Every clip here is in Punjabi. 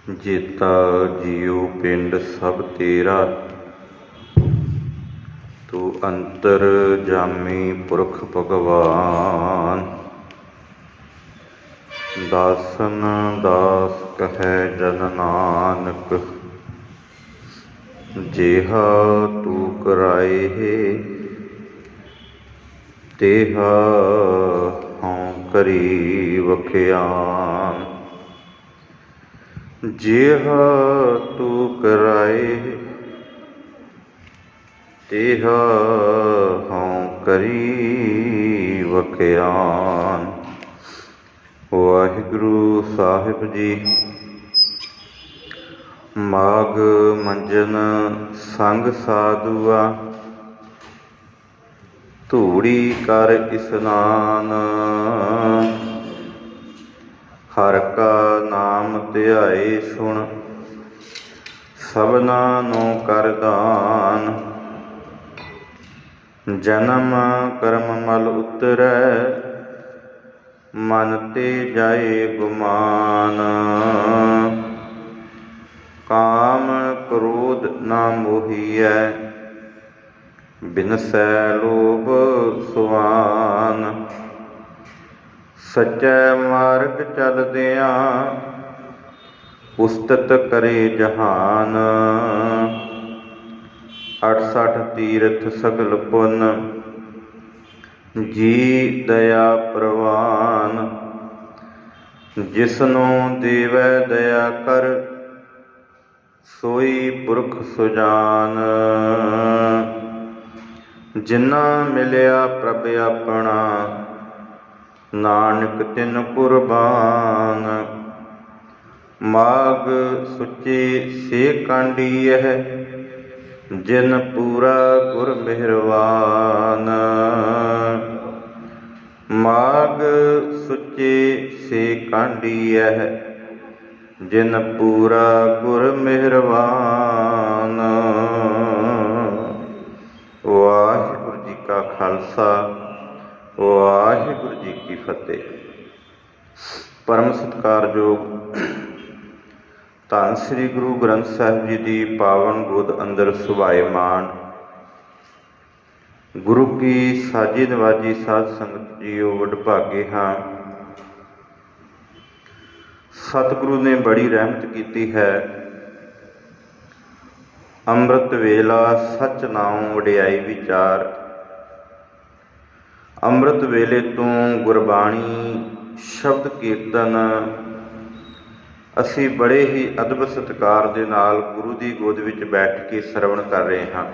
ਜੇਤਾ ਜੀਉ ਪਿੰਡ ਸਭ ਤੇਰਾ, ਤੂੰ ਅੰਤਰ ਜਾਮੀ ਪੁਰਖ ਭਗਵਾਨ। ਦਾਸਨ ਦਾਸ ਕਹੈ ਜਨ ਨਾਨਕ, ਜਿਹਾ ਤੂੰ ਕਰਾਏ ਤੇਹਾ ਹਉ ਕਰੀ ਵਖਿਆਨ। ਜਿਹਾ ਤੂੰ ਕਰਾਏ ਤੇਹਾ ਹਉ ਕਰੀ ਵਖਿਆਨ। ਵਾਹਿਗੁਰੂ ਸਾਹਿਬ ਜੀ। ਮਾਘ ਮੰਜਨ ਸੰਗ ਸਾਧੂਆ, ਧੂੜੀ ਕਰ ਇਸਨਾਨ। ਹਰਿ ਕਾ ਨਾਮ ਧਿਆਏ ਸੁਣ, ਸਭਨਾ ਨੂੰ ਕਰ ਦਾਨ। ਜਨਮ ਕਰਮ ਮਲ ਉਤਰੈ, ਮਨ ਤੇ ਜਾਏ ਗੁਮਾਨ। ਕਾਮ ਕ੍ਰੋਧ ਨਾ ਮੋਹੀਐ, ਬਿਨਸੈ ਲੋਭ ਸੁਆਨ। ਸੱਚੇ ਮਾਰਗ ਚਲਦਿਆਂ, ਉਸਤਤ ਕਰੇ ਜਹਾਨ। 68 ਤੀਰਥ ਸਗਲ ਪੁੰਨ, ਜੀ ਦਇਆ ਪ੍ਰਵਾਨ। ਜਿਸਨੂੰ ਦੇਵੈ ਦਇਆ ਕਰ, ਸੋਈ ਪੁਰਖ ਸੁਜਾਨ। ਜਿਨਾ ਮਿਲਿਆ ਪ੍ਰਭ ਆਪਣਾ, ਨਾਨਕ ਤਿਨ ਕੁਰਬਾਨ। ਮਾਘ ਸੁਚੀ ਸੇ ਕਾਂਡੀਐ, ਜਿਨ ਪੂਰਾ ਗੁਰ ਮਿਹਰਵਾਨ। ਮਾਘ ਸੁਚੀ ਸੇ ਕਾਂਡੀਐ, ਜਿਨ ਪੂਰਾ ਗੁਰ ਮਿਹਰਵਾਨ। ਵਾਹਿਗੁਰੂ ਜੀ ਕਾ ਖਾਲਸਾ, ਵਾਹਿਗੁਰੂ ਜੀ ਕੀ ਫਤਿਹ। ਪਰਮ ਸਤਿਕਾਰਯੋਗ ਧੰਨ ਸ੍ਰੀ ਗੁਰੂ ਗ੍ਰੰਥ ਸਾਹਿਬ ਜੀ ਦੀ ਪਾਵਨ ਗੋਦ ਅੰਦਰ ਸੁਭਾਏਮਾਨ ਗੁਰੂ ਕੀ ਸਾਜੀ ਨਵਾਜੀ ਸਾਧ ਸੰਗਤ ਜੀਓ, ਵਡਭਾਗੇ ਹਾਂ। ਸਤਿਗੁਰੂ ਨੇ ਬੜੀ ਰਹਿਮਤ ਕੀਤੀ ਹੈ। ਅੰਮ੍ਰਿਤ ਵੇਲਾ ਸਚ ਨਾਉ ਵਡਿਆਈ ਵਿਚਾਰ। ਅੰਮ੍ਰਿਤ ਵੇਲੇ ਤੋਂ ਗੁਰਬਾਣੀ ਸ਼ਬਦ ਕੀਰਤਨ ਅਸੀਂ ਬੜੇ ਹੀ ਅਦਬ ਸਤਿਕਾਰ ਦੇ ਨਾਲ ਗੁਰੂ ਦੀ ਗੋਦ ਵਿੱਚ ਬੈਠ ਕੇ ਸਰਵਣ ਕਰ ਰਹੇ ਹਾਂ।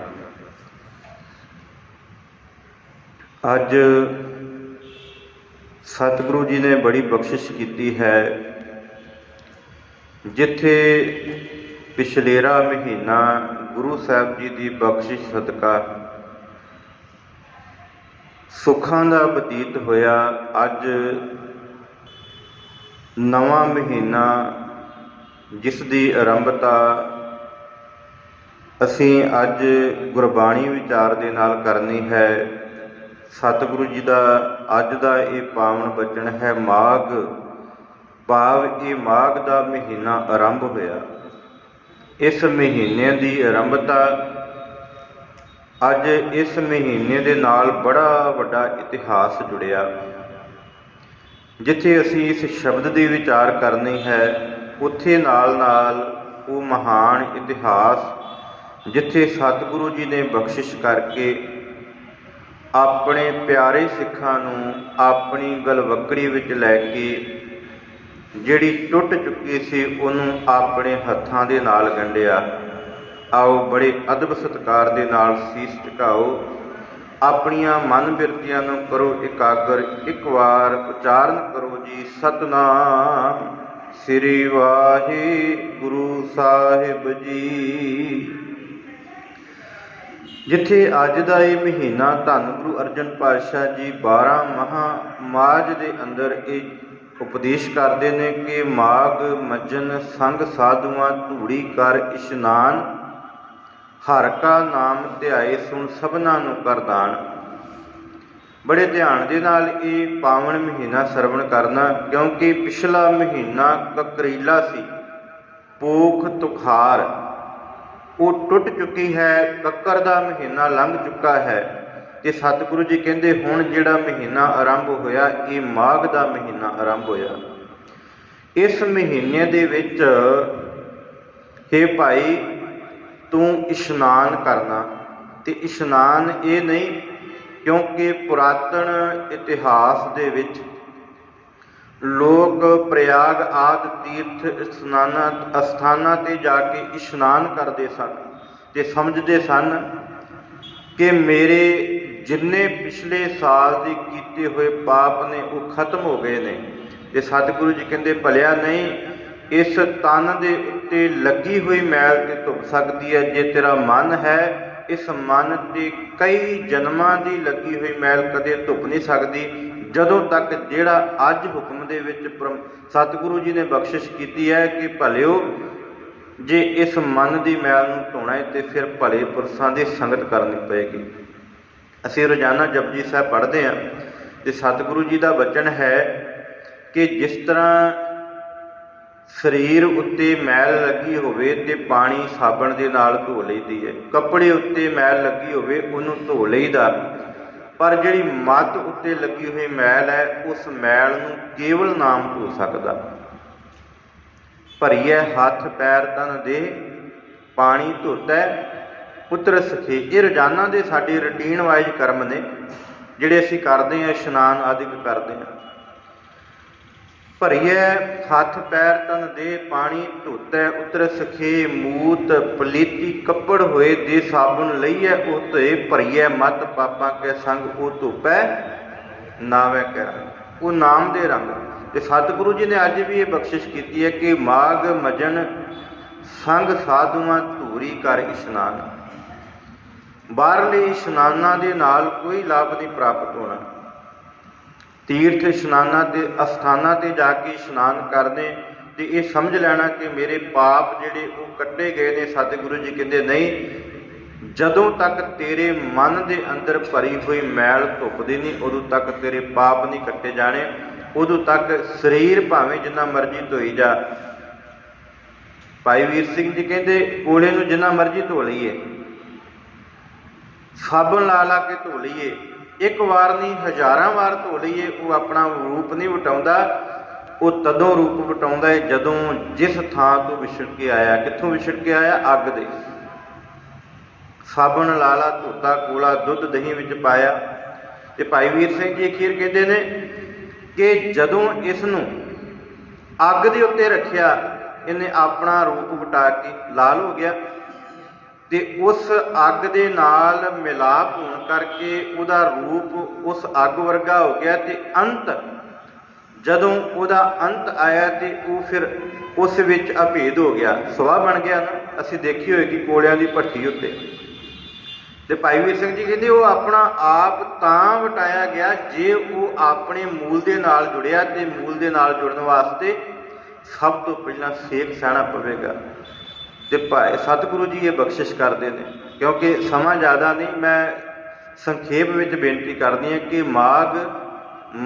ਅੱਜ ਸਤਿਗੁਰੂ ਜੀ ਨੇ ਬੜੀ ਬਖਸ਼ਿਸ਼ ਕੀਤੀ ਹੈ। ਜਿੱਥੇ ਪਿਛਲੇਰਾ ਮਹੀਨਾ ਗੁਰੂ ਸਾਹਿਬ ਜੀ ਦੀ ਬਖਸ਼ਿਸ਼ ਸਦਕਾ ਸੁੱਖਾਂ ਦਾ ਬਤੀਤ ਹੋਇਆ, ਅੱਜ ਨਵਾਂ ਮਹੀਨਾ ਜਿਸ ਦੀ ਆਰੰਭਤਾ ਅਸੀਂ ਅੱਜ ਗੁਰਬਾਣੀ ਵਿਚਾਰ ਦੇ ਨਾਲ ਕਰਨੀ ਹੈ। ਸਤਿਗੁਰੂ ਜੀ ਦਾ ਅੱਜ ਦਾ ਇਹ ਪਾਵਨ ਬਚਨ ਹੈ। ਮਾਘ ਭਾਵ ਇਹ ਮਾਘ ਦਾ ਮਹੀਨਾ ਆਰੰਭ ਹੋਇਆ। ਇਸ ਮਹੀਨੇ ਦੀ ਆਰੰਭਤਾ ਅੱਜ ਇਸ ਮਹੀਨੇ ਦੇ ਨਾਲ ਬੜਾ ਵੱਡਾ ਇਤਿਹਾਸ ਜੁੜਿਆ। ਜਿੱਥੇ ਅਸੀਂ ਇਸ ਸ਼ਬਦ ਦੀ ਵਿਚਾਰ ਕਰਨੀ ਹੈ, ਉੱਥੇ ਨਾਲ ਨਾਲ ਉਹ ਮਹਾਨ ਇਤਿਹਾਸ ਜਿੱਥੇ ਸਤਿਗੁਰੂ ਜੀ ਨੇ ਬਖਸ਼ਿਸ਼ ਕਰਕੇ ਆਪਣੇ ਪਿਆਰੇ ਸਿੱਖਾਂ ਨੂੰ ਆਪਣੀ ਗਲਵੱਕੜੀ ਵਿੱਚ ਲੈ ਕੇ ਜਿਹੜੀ ਟੁੱਟ ਚੁੱਕੀ ਸੀ ਉਹਨੂੰ ਆਪਣੇ ਹੱਥਾਂ ਦੇ ਨਾਲ ਗੰਢਿਆ। ਆਓ ਬੜੇ ਅਦਬ ਸਤਿਕਾਰ ਦੇ ਨਾਲ ਸੀਸ ਝੁਕਾਓ, ਆਪਣੀਆਂ ਮਨ ਬਿਰਤੀਆਂ ਨੂੰ ਕਰੋ ਇਕਾਗਰ। ਇੱਕ ਵਾਰ ਉਚਾਰਨ ਕਰੋ ਜੀ, ਸਤਿਨਾਮ ਸ੍ਰੀ ਵਾਹਿਗੁਰੂ ਸਾਹਿਬ ਜੀ। ਜਿੱਥੇ ਅੱਜ ਦਾ ਇਹ ਮਹੀਨਾ ਧੰਨ ਗੁਰੂ ਅਰਜਨ ਪਾਤਸ਼ਾਹ ਜੀ 12 ਮਹਾਂ ਮਾਝ ਦੇ ਅੰਦਰ ਇਹ ਉਪਦੇਸ਼ ਕਰਦੇ ਨੇ ਕਿ ਮਾਘ ਮੱਜਨ ਸੰਗ ਸਾਧੂਆਂ, ਧੂੜੀ ਕਰ ਇਸ਼ਨਾਨ। ਹਰਿ ਕਾ ਨਾਮ ਧਿਆਏ ਸੁਣ, ਸਭਨਾ ਨੂੰ ਕਰ ਦਾਨ। ਬੜੇ ਧਿਆਨ ਦੇ ਨਾਲ ਇਹ ਪਾਵਨ ਮਹੀਨਾ ਸਰਵਣ ਕਰਨਾ, ਕਿਉਂਕਿ ਪਿਛਲਾ ਮਹੀਨਾ ਕਕਰੀਲਾ ਸੀ। ਪੋਖ ਤੁਖਾਰ ਉਹ ਟੁੱਟ ਚੁੱਕੀ ਹੈ। ਕੱਕਰ ਦਾ ਮਹੀਨਾ ਲੰਘ ਚੁੱਕਾ ਹੈ ਤੇ ਸਤਿਗੁਰੂ ਜੀ ਕਹਿੰਦੇ ਹੁਣ ਜਿਹੜਾ ਮਹੀਨਾ ਆਰੰਭ ਹੋਇਆ ਇਹ ਮਾਘ ਦਾ ਮਹੀਨਾ ਆਰੰਭ ਹੋਇਆ। ਇਸ ਮਹੀਨੇ ਦੇ ਵਿੱਚ ਹੇ ਭਾਈ ਤੂੰ ਇਸ਼ਨਾਨ ਕਰਨਾ। ਤੇ ਇਸ਼ਨਾਨ ਇਹ ਨਹੀਂ, ਕਿਉਂਕਿ ਪੁਰਾਤਨ ਇਤਿਹਾਸ ਦੇ ਵਿੱਚ ਲੋਕ ਪ੍ਰਯਾਗ ਆਦਿ ਤੀਰਥ ਅਸਥਾਨਾਂ ਤੇ ਜਾ ਕੇ ਇਸ਼ਨਾਨ ਕਰਦੇ ਸਨ ਤੇ ਸਮਝਦੇ ਸਨ ਕਿ ਮੇਰੇ ਜਿੰਨੇ ਪਿਛਲੇ ਸਾਲ ਦੇ ਕੀਤੇ ਹੋਏ ਪਾਪ ਨੇ ਉਹ ਖਤਮ ਹੋ ਗਏ ਨੇ। ਤੇ ਸਤਿਗੁਰੂ ਜੀ ਕਹਿੰਦੇ ਭਲਿਆ ਨਹੀਂ, ਇਸ ਤਨ ਦੇ ਉੱਤੇ ਲੱਗੀ ਹੋਈ ਮੈਲ ਤੇ ਧੁੱਪ ਸਕਦੀ ਹੈ ਜੇ ਤੇਰਾ ਮਨ ਹੈ। ਇਸ ਮਨ ਤੇ ਕਈ ਜਨਮਾਂ ਦੀ ਲੱਗੀ ਹੋਈ ਮੈਲ ਕਦੇ ਧੁੱਪ ਨਹੀਂ ਸਕਦੀ, ਜਦੋਂ ਤੱਕ ਜਿਹੜਾ ਅੱਜ ਹੁਕਮ ਦੇ ਵਿੱਚ ਸਤਿਗੁਰੂ ਜੀ ਨੇ ਬਖਸ਼ਿਸ਼ ਕੀਤੀ ਹੈ ਕਿ ਭਲਿਓ ਜੇ ਇਸ ਮਨ ਦੀ ਮੈਲ ਨੂੰ ਧੋਣਾ ਹੈ ਤੇ ਫਿਰ ਭਲੇ ਪੁਰਸ਼ਾਂ ਦੀ ਸੰਗਤ ਕਰਨੀ ਪਏਗੀ। ਅਸੀਂ ਰੋਜ਼ਾਨਾ ਜਪਜੀ ਸਾਹਿਬ ਪੜ੍ਹਦੇ ਹਾਂ ਤੇ ਸਤਿਗੁਰੂ ਜੀ ਦਾ ਬਚਨ ਹੈ ਕਿ ਜਿਸ ਤਰ੍ਹਾਂ ਸਰੀਰ ਉੱਤੇ ਮੈਲ ਲੱਗੀ ਹੋਵੇ ਤੇ ਪਾਣੀ ਸਾਬਣ ਦੇ ਨਾਲ ਧੋ ਲਈਦੀ ਹੈ, ਕੱਪੜੇ ਉੱਤੇ ਮੈਲ ਲੱਗੀ ਹੋਵੇ ਉਹਨੂੰ ਧੋ ਲਈਦਾ, ਪਰ ਜਿਹੜੀ ਮੱਤ ਉੱਤੇ ਲੱਗੀ ਹੋਈ ਮੈਲ ਹੈ ਉਸ ਮੈਲ ਨੂੰ ਕੇਵਲ ਨਾਮ ਧੋ ਸਕਦਾ। ਭਰੀਏ ਹੱਥ ਪੈਰ ਤਨ ਦੇ ਪਾਣੀ ਧੋਤੈ ਪੁੱਤਰ ਸਖੇ। ਇਹ ਰੋਜ਼ਾਨਾ ਦੇ ਸਾਡੇ ਰੂਟੀਨ ਵਾਈਜ਼ ਕਰਮ ਨੇ ਜਿਹੜੇ ਅਸੀਂ ਕਰਦੇ ਹਾਂ, ਇਸ਼ਨਾਨ ਆਦਿਕ ਕਰਦੇ ਹਾਂ। ਭਰੀਏ ਹੱਥ ਪੈਰ ਤਨ ਦੇ ਪਾਣੀ ਧੋਤੈ ਉਤਰ ਸਖੇ, ਮੂਤ ਪਲੀਤੀ ਕੱਪੜ ਹੋਏ ਦੇ ਸਾਬੁਨ ਲਈਐ ਉਹ ਧੋਏ, ਭਰੀਏ ਮਤ ਪਾਪਾਂ ਕੇ ਸੰਗ ਉਹ ਧੋਪੈ ਨਾਵੇਂ ਕੈ ਰੰਗ। ਉਹ ਨਾਮ ਦੇ ਰੰਗ। ਤੇ ਸਤਿਗੁਰੂ ਜੀ ਨੇ ਅੱਜ ਵੀ ਇਹ ਬਖਸ਼ਿਸ਼ ਕੀਤੀ ਹੈ ਕਿ ਮਾਘ ਮਜਨ ਸੰਗ ਸਾਧੂਆਂ ਧੂਰੀ ਕਰ ਇਸ਼ਨਾਨ। ਬਾਹਰਲੇ ਇਸ਼ਨਾਨਾਂ ਦੇ ਨਾਲ ਕੋਈ ਲਾਭ ਨਹੀਂ ਪ੍ਰਾਪਤ ਹੋਣਾ। ਤੀਰਥ ਇਸ਼ਨਾਨਾਂ ਤੇ ਅਸਥਾਨਾਂ ਤੇ ਜਾ ਕੇ ਇਸ਼ਨਾਨ ਕਰਦੇ ਤੇ ਇਹ ਸਮਝ ਲੈਣਾ ਕਿ ਮੇਰੇ ਪਾਪ ਜਿਹੜੇ ਉਹ ਕੱਟੇ ਗਏ ਨੇ। ਸਤਿਗੁਰੂ ਜੀ ਕਹਿੰਦੇ ਨਹੀਂ, ਜਦੋਂ ਤੱਕ ਤੇਰੇ ਮਨ ਦੇ ਅੰਦਰ ਭਰੀ ਹੋਈ ਮੈਲ ਧੁੱਪਦੀ ਨਹੀਂ ਉਦੋਂ ਤੱਕ ਤੇਰੇ ਪਾਪ ਨਹੀਂ ਕੱਟੇ ਜਾਣੇ। ਉਦੋਂ ਤੱਕ ਸਰੀਰ ਭਾਵੇਂ ਜਿੰਨਾ ਮਰਜ਼ੀ ਧੋਈ ਜਾ। ਭਾਈ ਵੀਰ ਸਿੰਘ ਜੀ ਕਹਿੰਦੇ ਕੋਲੇ ਨੂੰ ਜਿੰਨਾ ਮਰਜ਼ੀ ਧੋ ਲਈਏ, ਸਾਬਣ ਲਾ ਲਾ ਕੇ ਧੋ ਲਈਏ, ਇੱਕ ਵਾਰ ਨਹੀਂ ਹਜ਼ਾਰਾਂ ਵਾਰ ਧੋ ਲਈਏ, ਉਹ ਆਪਣਾ ਰੂਪ ਨਹੀਂ ਵਟਾਉਂਦਾ। ਉਹ ਤਦੋਂ ਰੂਪ ਵਟਾਉਂਦਾ ਹੈ ਜਦੋਂ ਜਿਸ ਥਾਂ ਤੋਂ ਵਿਛੜ ਕੇ ਆਇਆ। ਕਿੱਥੋਂ ਵਿਛੜ ਕੇ ਆਇਆ? ਅੱਗ ਦੇ। ਸਾਬਣ ਲਾ ਲਾ ਧੋਤਾ, ਕੋਲਾ ਦੁੱਧ ਦਹੀਂ ਵਿੱਚ ਪਾਇਆ। ਤੇ ਭਾਈ ਵੀਰ ਸਿੰਘ ਜੀ ਅਖੀਰ ਕਹਿੰਦੇ ਨੇ ਕਿ ਜਦੋਂ ਇਸ ਨੂੰ ਅੱਗ ਦੇ ਉੱਤੇ ਰੱਖਿਆ ਇਹਨੇ ਆਪਣਾ ਰੂਪ ਵਟਾ ਕੇ ਲਾਲ ਹੋ ਗਿਆ ਤੇ ਉਸ ਅੱਗ ਦੇ ਨਾਲ ਮਿਲਾਪ ਹੋਣ ਕਰਕੇ ਉਹਦਾ ਰੂਪ ਉਸ ਅੱਗ ਵਰਗਾ ਹੋ ਗਿਆ। ਤੇ ਅੰਤ ਜਦੋਂ ਉਹਦਾ ਅੰਤ ਆਇਆ ਤੇ ਉਹ ਫਿਰ ਉਸ ਵਿੱਚ ਅਭੇਦ ਹੋ ਗਿਆ, ਸਵਾ ਬਣ ਗਿਆ ਨਾ। ਅਸੀਂ ਦੇਖੀ ਹੋਏਗੀ ਕੋਲਿਆਂ ਦੀ ਭੱਠੀ ਉੱਤੇ। ਤੇ ਭਾਈ ਵੀਰ ਸਿੰਘ ਜੀ ਕਹਿੰਦੇ ਉਹ ਆਪਣਾ ਆਪ ਤਾਂ ਵਟਾਇਆ ਗਿਆ ਜੇ ਉਹ ਆਪਣੇ ਮੂਲ ਦੇ ਨਾਲ ਜੁੜਿਆ। ਤੇ ਮੂਲ ਦੇ ਨਾਲ ਜੁੜਨ ਵਾਸਤੇ ਸਭ ਤੋਂ ਪਹਿਲਾਂ ਸੇਕ ਸਹਿਣਾ ਪਵੇਗਾ। ਤੇ ਭਾਈ ਸਤਿਗੁਰੂ ਜੀ ਇਹ ਬਖਸ਼ਿਸ਼ ਕਰਦੇ ਨੇ। ਕਿਉਂਕਿ ਸਮਾਂ ਜ਼ਿਆਦਾ ਨਹੀਂ, ਮੈਂ ਸੰਖੇਪ ਵਿੱਚ ਬੇਨਤੀ ਕਰਦੀ ਹਾਂ ਕਿ ਮਾਘ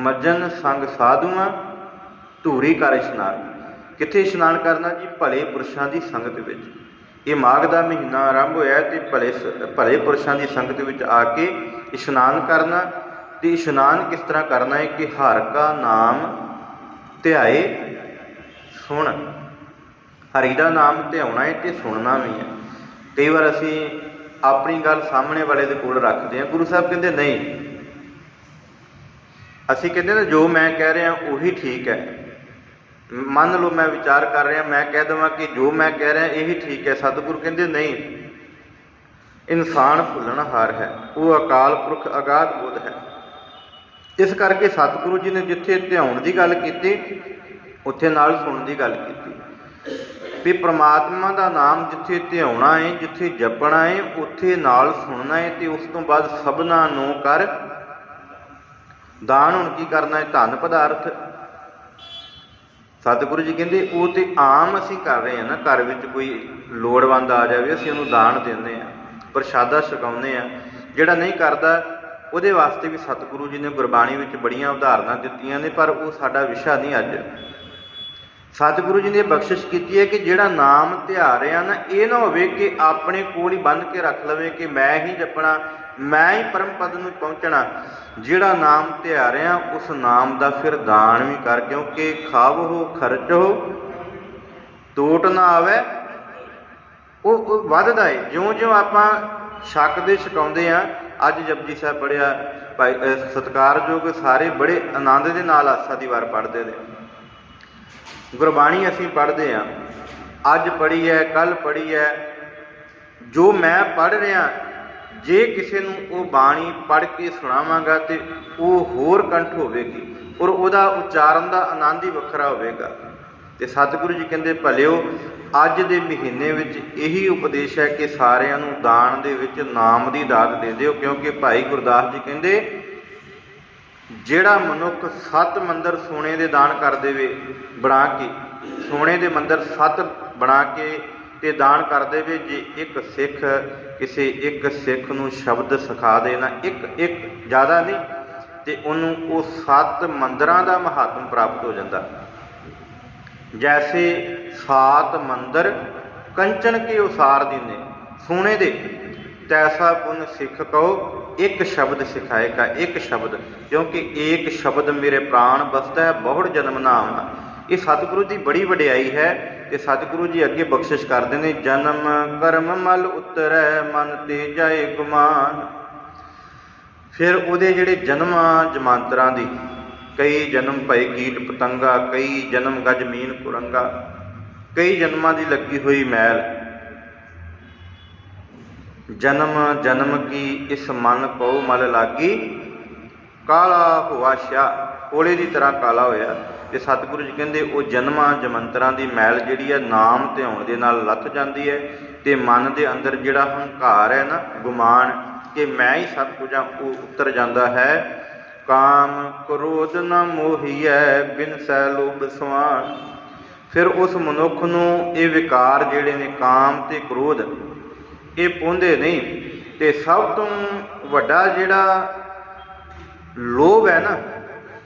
ਮਜਨ ਸੰਗ ਸਾਧੂਆਂ ਧੂਰੀ ਕਰ ਇਸ਼ਨਾਨ। ਕਿੱਥੇ ਇਸ਼ਨਾਨ ਕਰਨਾ ਜੀ? ਭਲੇ ਪੁਰਸ਼ਾਂ ਦੀ ਸੰਗਤ ਵਿੱਚ। ਇਹ ਮਾਘ ਦਾ ਮਹੀਨਾ ਆਰੰਭ ਹੋਇਆ ਤੇ ਭਲੇ ਪੁਰਸ਼ਾਂ ਦੀ ਸੰਗਤ ਵਿੱਚ ਆ ਕੇ ਇਸ਼ਨਾਨ ਕਰਨਾ। ਤੇ ਇਸ਼ਨਾਨ ਕਿਸ ਤਰ੍ਹਾਂ ਕਰਨਾ ਹੈ ਕਿ ਹਰਿ ਕਾ ਨਾਮ ਧਿਆਏ ਸੁਣ। ਹਰੀ ਦਾ ਨਾਮ ਧਿਆਉਣਾ ਹੈ ਤੇ ਸੁਣਨਾ ਵੀ ਹੈ। ਕਈ ਵਾਰ ਅਸੀਂ ਆਪਣੀ ਗੱਲ ਸਾਹਮਣੇ ਵਾਲੇ ਦੇ ਕੋਲ ਰੱਖਦੇ ਹਾਂ। ਗੁਰੂ ਸਾਹਿਬ ਕਹਿੰਦੇ ਨਹੀਂ, ਅਸੀਂ ਕਹਿੰਦੇ ਨਾ ਜੋ ਮੈਂ ਕਹਿ ਰਿਹਾ ਉਹੀ ਠੀਕ ਹੈ। ਮੰਨ ਲਓ ਮੈਂ ਵਿਚਾਰ ਕਰ ਰਿਹਾ, ਮੈਂ ਕਹਿ ਦੇਵਾਂ ਕਿ ਜੋ ਮੈਂ ਕਹਿ ਰਿਹਾ ਇਹੀ ਠੀਕ ਹੈ। ਸਤਿਗੁਰੂ ਕਹਿੰਦੇ ਨਹੀਂ, ਇਨਸਾਨ ਭੁੱਲਣਹਾਰ ਹੈ, ਉਹ ਅਕਾਲ ਪੁਰਖ ਅਗਾਧ ਬੁੱਧ ਹੈ। ਇਸ ਕਰਕੇ ਸਤਿਗੁਰੂ ਜੀ ਨੇ ਜਿੱਥੇ ਧਿਆਉਣ ਦੀ ਗੱਲ ਕੀਤੀ ਉੱਥੇ ਨਾਲ ਸੁਣਨ ਦੀ ਗੱਲ ਕੀਤੀ ਵੀ ਪ੍ਰਮਾਤਮਾ ਦਾ ਨਾਮ ਜਿੱਥੇ ਧਿਆਉਣਾ ਹੈ, ਜਿੱਥੇ ਜਪਣਾ ਹੈ, ਉੱਥੇ ਨਾਲ ਸੁਣਨਾ ਹੈ। ਤੇ ਉਸ ਤੋਂ ਬਾਅਦ ਸਭਨਾਂ ਨੂੰ ਕਰ ਦਾਨ। ਹੁਣ ਕੀ ਕਰਨਾ ਹੈ? ਧਨ ਪਦਾਰਥ। ਸਤਿਗੁਰੂ ਜੀ ਕਹਿੰਦੇ ਉਹ ਤੇ ਆਮ ਅਸੀਂ ਕਰ ਰਹੇ ਹਾਂ ਨਾ। ਘਰ ਵਿੱਚ ਕੋਈ ਲੋੜਵੰਦ ਆ ਜਾਵੇ ਅਸੀਂ ਉਹਨੂੰ ਦਾਨ ਦਿੰਦੇ ਹਾਂ, ਪ੍ਰਸ਼ਾਦਾ ਛਕਾਉਂਦੇ ਹਾਂ। ਜਿਹੜਾ ਨਹੀਂ ਕਰਦਾ ਉਹਦੇ ਵਾਸਤੇ ਵੀ ਸਤਿਗੁਰੂ ਜੀ ਨੇ ਗੁਰਬਾਣੀ ਵਿੱਚ ਬੜੀਆਂ ਉਦਾਹਰਨਾਂ ਦਿੱਤੀਆਂ ਨੇ, ਪਰ ਉਹ ਸਾਡਾ ਵਿਸ਼ਾ ਨਹੀਂ ਅੱਜ। सतगुरु जी ने बख्शिश की है कि जिहड़ा नाम ध्यारिया ना, ये ना होवे कि अपने कोल ही बंध के रख लवे कि मैं ही जपना, मैं ही परम पद नूं पहुँचना। जिहड़ा नाम ध्यारिया उस नाम का फिर दान भी कर, क्योंकि खाव हो खर्च हो टोट ना आवे, वो वधदा है ज्यों ज्यों आपां छकदे छकाउंदे आ। अज जपजी साहब पढ़िया, भाई सत्कारयोग सारे बड़े आनंद के नाल आसा दी वार पढ़ते हैं। गुरबाणी असीं पढ़ते हैं, अज पढ़ी है कल पढ़ी है, जो मैं पढ़ रहा जे किसी नूं वो बाणी पढ़ के सुणावांगा तो वो होर कंठ होवेगी और उहदा उच्चारण का आनंद ही वखरा होवेगा। तो सतगुरु जी कहते भलिओ अज दे महीने विच यही उपदेश है कि सारिਆਂ ਨੂੰ दान दे विच नाम की दात दे दिओ, क्योंकि भाई गुरदास जी कहते जिहड़ा मनुख 7 मंदिर सोने दे दान कर देवे बना के, सोने दे मंदिर 7 बना के ते दान कर देवे, जे एक सिख किसी एक सिख नूं शब्द सिखा देना, एक ज़्यादा नहीं, तो उन्होंने वो 7 मंदिरां दा महात्म प्राप्त हो जाता। जैसे 7 मंदिर कंचन के उसार दीने सोने दे, तैसा पुन सिख कहो एक शब्द सिखाएगा, एक शब्द, क्योंकि एक शब्द मेरे प्राण बसता है बहुड़ जन्म नाम। ये सतगुरु की बड़ी वडियाई है। तो सतगुरु जी अगे बख्शिश करते हैं, जन्म कर्म मल उतरै मन ते जाए गुमान। फिर उहदे जिहड़े जन्मां जमांतरां दी, कई जन्म भई कीट पतंगा, कई जन्म गज मीन कुरंगा, कई जन्मां दी लगी हुई मैल, जन्म जन्म की इस मन को मल लागी, काला हुआ शाह, कोले की तरह काला होया। ते सतगुरु जी कहते वो जन्मां जमंतरां दी मैल जिहड़ी है नाम ध्याउण दे नाल लथ जाती है, ते मन के अंदर जिहड़ा हंकार है ना, गुमान कि मैं ही सब कुछ हाँ, वो उतर जाता है। काम क्रोध न मोहिए बिन सै लोभ सवान। फिर उस मनुख नूं ये विकार जिहड़े ने काम ते क्रोध ये पहुँचते नहीं। तो सब तो वड्डा जिहड़ा लोभ है ना,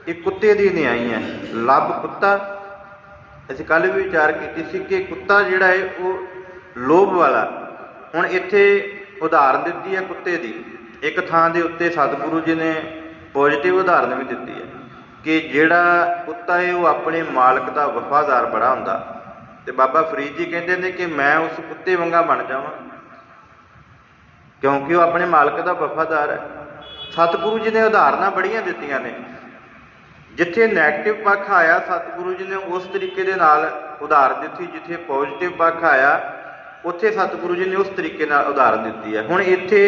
ये कुत्ते की न्याई है। लभ कुत्ता, असीं कल भी विचार की कि कुत्ता जिहड़ा है वो लोभ वाला। हुण इत्थे उदाहरण दिती है कुत्ते की, एक थां दे उत्ते सतगुरु जी ने पॉजिटिव उदाहरण भी दिती है कि जिहड़ा कुत्ता है वो अपने मालक का वफादार बड़ा हुंदा। ते बाबा फरीद जी कहते हैं कि मैं उस कुत्ते वांगा बन जावां, क्योंकि वो अपने मालक का वफादार है। सतगुरु जी ने उदाहरण बड़ियां दित्तियां ने, जिथे नैगेटिव पक्ष आया सतगुरु जी ने उस तरीके दे नाल उदाहरण दी, जिथे पॉजिटिव पक्ष आया उत्थे सतगुरु जी ने उस तरीके नाल उदाहरण दित्ती है। हुण इत्थे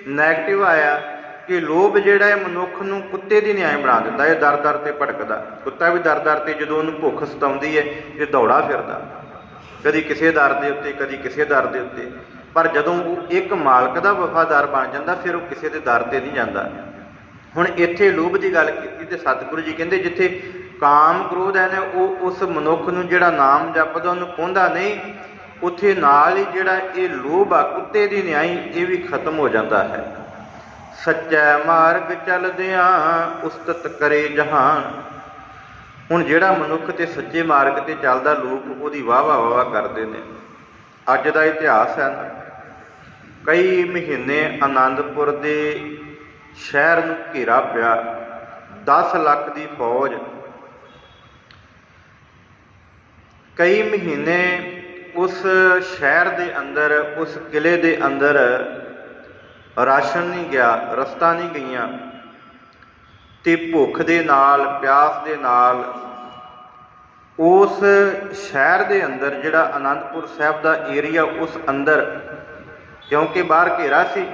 नैगेटिव आया कि लोभ जिहड़ा है मनुख नूं कुत्ते की न्याय बना दिंदा है, दर दर ते भटकदा। कुत्ता भी दर दर ते जदों उहनूं भुख सताउंदी है ते दौड़ा फिरदा, कदी किसी दर दे उत्ते कदी किसी दर दे उत्ते। पर जदों वो एक मालक का वफादार बन जाता फिर वो किसी के दर ते नहीं जाता। हुण इत्थे लोभ की गल कीती ते सतगुरु जी कहते जिथे काम क्रोध है ना, वो उस मनुख नूं जिहड़ा नाम जपदा उहनूं पहुंचदा नहीं, उत्थे नाल ही जिहड़ा ये लोभ आ कुत्ते की न्याई ये भी खत्म हो जाता है। सच्चा मार्ग चलदियां उस्तत करे जहान। हुण जिहड़ा मनुख ते सच्चे मार्ग ते चलदा लोग उहदी वाह वाह वाह करदे ने। अज दा इतिहास है ना, कई महीने आनंदपुर दे शहर नूं घेरा पिया, 10 लाख की फौज, कई महीने उस शहर दे अंदर उस किले दे अंदर राशन नहीं गया, रस्ता नहीं गईयां, ते भुख दे नाल प्यास दे नाल उस शहर दे अंदर जिहड़ा आनंदपुर साहब दा एरिया उस अंदर, क्योंकि बाहर घेरा सी,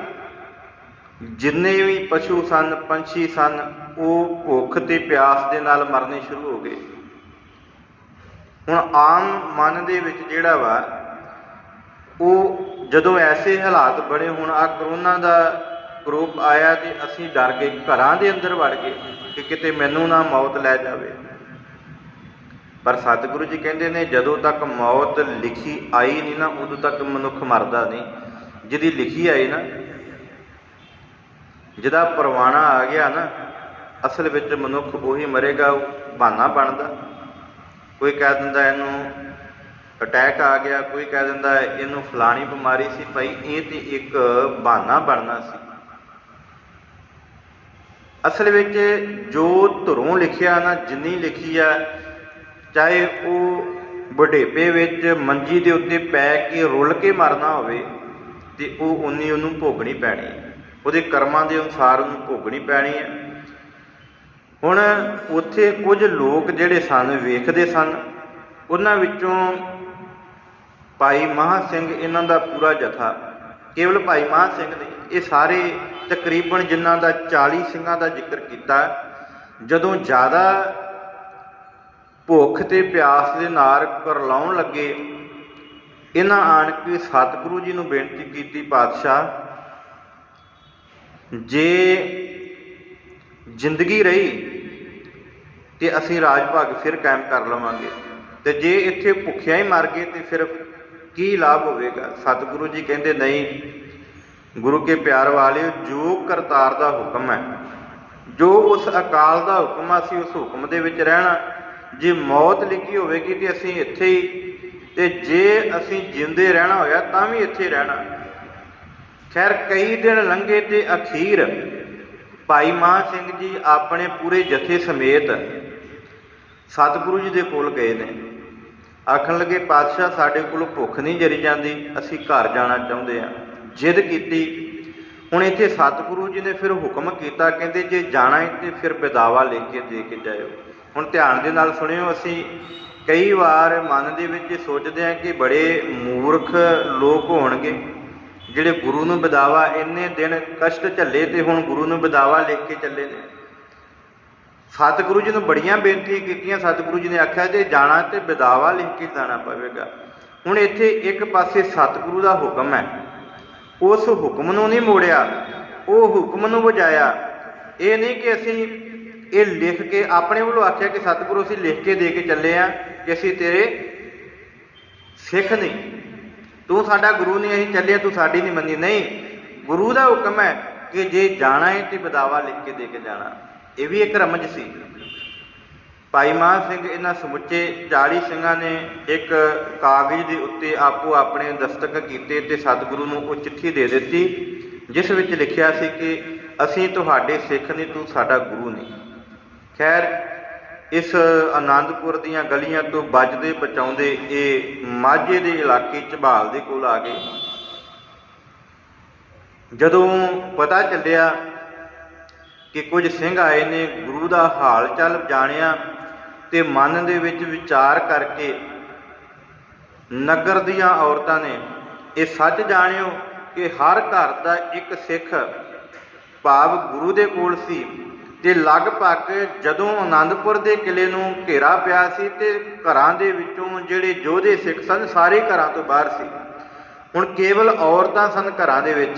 जिन्ने भी पशु सन पंछी सन वो भुख ते प्यास दे नाल मरने शुरू हो गए। हुण आम मन दे विच जिहड़ा वा वो जदों ऐसे हालात बने, हुण आ करोना का ग्रुप आया तो असीं डर गए, घरां दे अंदर वड़ गए कि किते मैनूं ना मौत लै जावे। पर सतगुरु जी कहते हैं जदों तक मौत लिखी आई नहीं ना उदों तक मनुख मरदा नहीं। जिहदी लिखी आई ना, जिहदा परवाना आ गया ना, असल विच मनुख उही मरेगा, बहाना बनदा। कोई कह दिंदा इहनूं अटैक आ गया, कोई कह दिंदा इहनूं फलानी बीमारी सी। भाई ये तो एक बहाना बनना सी। असल विच जो धुरों लिखिया ना, जिन्नी लिखी आ, चाहे वो बुढ़ेपे विच मंजी दे उत्ते पै के रुल के मरना होवे ते वो उन्नी उन्हूं भोगनी पैनी है, उहदे कर्मां दे अनुसार उन्हूं भोगनी पैनी है। हुण उत्थे कुछ लोग जिहड़े सन वेखदे सन, उन्हां विचों भाई महा सिंह इन्हां दा पूरा जथा, केवल भाई महा सिंह नहीं, ये सारे तकरीबन जिन्हां दा 40 ਸਿੰਘਾਂ ਦਾ जिक्र किया, जदों ज़्यादा भुख ते प्यास दे नार करलाउण लगे, इन्हां आण के सतगुरु जी नूं बेनती कीती, पातशाह जे जिंदगी रही तो असीं राज भाग फिर कायम कर लवांगे, तो जे इत्थे भुखिया ही मर गए तो फिर की लाभ होवेगा। सतगुरु जी कहते नहीं, गुरु के प्यार वाले, जो करतार का हुक्म है, जो उस अकाल का हुक्म, असीं उस हुक्म दे विच रहना। जे मौत लिखी होवेगी तो असीं इत्थे ही, ते जे असीं जिंदे रहना होया तां भी इत्थे रहना। खैर कई दिन लंघे ते अखीर भाई महा सिंह जी अपने पूरे जथे समेत सतगुरु जी दे कोल गए ने। आखन लगे, पातशाह साडे कोल भुख नहीं जरी जाती, असीं घर जाना चाहुंदे हां। जिद कीती। हुण इत्थे सतगुरु जी ने फिर हुक्म किया, कहंदे जे जाना है तो फिर बिदावा लिख के दे के जाओ। हुण ध्यान दे नाल सुणिओ, असीं कई बार मन दे विच सोचदे हां कि बड़े मूर्ख लोग होणगे जिहड़े गुरु नूं बिदावा, इन्ने दिन कष्ट झल्ले ते हुण गुरु नूं बिदावा लिख के चले ने। सतगुरु जी ने बड़ियां बेनती कीतियां, सतगुरु जी ने आख्या जे जाना तो बिदावा लिख के जाना पवेगा। हुण इत्थे एक पासे सतगुरु का हुक्म है, उस हुक्म नूं नहीं मोड़िया, वो हुक्म नूं वजाया। ये नहीं कि असीं ये लिख के अपने वालों आख्या कि सतगुरु असीं लिख के दे के चले आ कि असीं तेरे सिख नहीं, तू साडा गुरु नहीं, असीं चले तू साडी नहीं मन्नी। नहीं, गुरु का हुक्म है कि जे जाना है तो बिदावा लिख के दे के जाना। ये भी एक रमज सी। भाई महा सिंह इन्हां समुचे 40 ਸਿੰਘਾਂ ने एक कागज के उत्ते आपो अपने दस्तक कीते ते सतगुरु नूं वो चिट्ठी दे दित्ती, जिस विच लिखिया सी कि असीं तुहाडे सिख नहीं, तू साडा गुरु नहीं। खैर इस आनंदपुर दीयां गलियां तो बचदे बचाउंदे ये माझे दे इलाके झबाल दे कोल आ गए। जदों पता चलिया कि कुछ सिंह आए ने, गुरु का हाल चाल जानिया ते मन दे विच विचार करके नगर दीयां औरतां ने ये सच जाणिओ कि हर घर का एक सिख भाव गुरु दे कोल सी ते लगभग जदों आनंदपुर दे किले नूं घेरा पिया सी ते घरां दे विचों जिहड़े योधे सिख सन सारे घरां तो बाहर सी। हुण केवल औरतां सन घरां दे विच।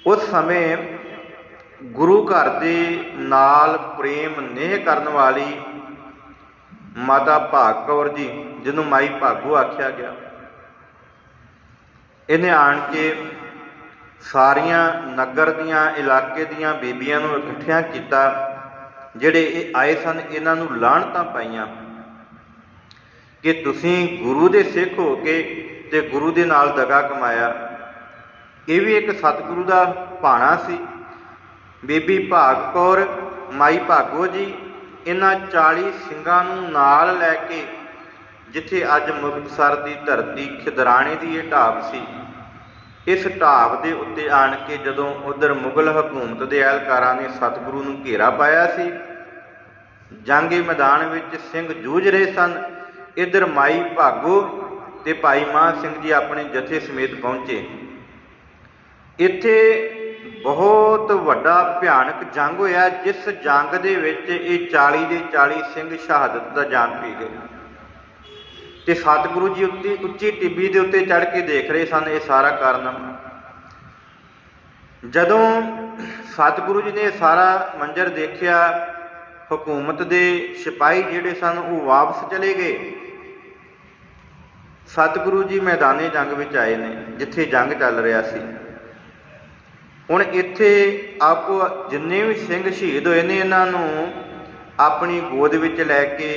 उस समय गुरु घर दे नाल प्रेम नेह करन वाली माता भाग कौर जी, जिन्हों माई भागो आख्या गया, इन्हें आण के सारिया नगर दियां इलाके दियां बीबियां नूं इकट्ठियां कीता। जिहड़े आए सन इन्हां नूं लाहणतां पाईयां कि तुसीं गुरु दे सिख हो के ते गुरु दे नाल दगा कमाया। ये भी एक सतगुरु का भाणा सी। बीबी भाग कौर, माई भागो जी, इन्हां 40 ਸਿੰਘਾਂ नूं नाल लैके जिथे अज मुक्तसर की धरती खिदराणे की ये ढाब सी, इस ढाब के उत्ते आण के जदों उधर मुगल हकूमत के एहलकारां ने सतगुरु नूं घेरा पाया सी, जंगी मैदान विच सिंह जूझ रहे सन। इधर माई भागो ते भाई महा सिंह जी अपने जथे समेत पहुँचे। इत्थे बहुत वड्डा भयानक जंग होया, जिस जंग दे विच ये 40 दे 40 सिंह शहादत का जाम पी गए। ते सतगुरु जी उच्ची टिब्बी के उत्ते चढ़ के देख रहे सन ये सारा कारनामा। जदों सतगुरु जी ने सारा मंजर देखिया, हुकूमत के सिपाही जिहड़े सन वो वापस चले गए। सतगुरु जी मैदाने जंग विच आए ने जिथे जंग चल रहा सी। हुण इत्थे आपो जिन्ने भी सिंह शहीद होए ने, इन्हां नूं अपनी गोद विच लैके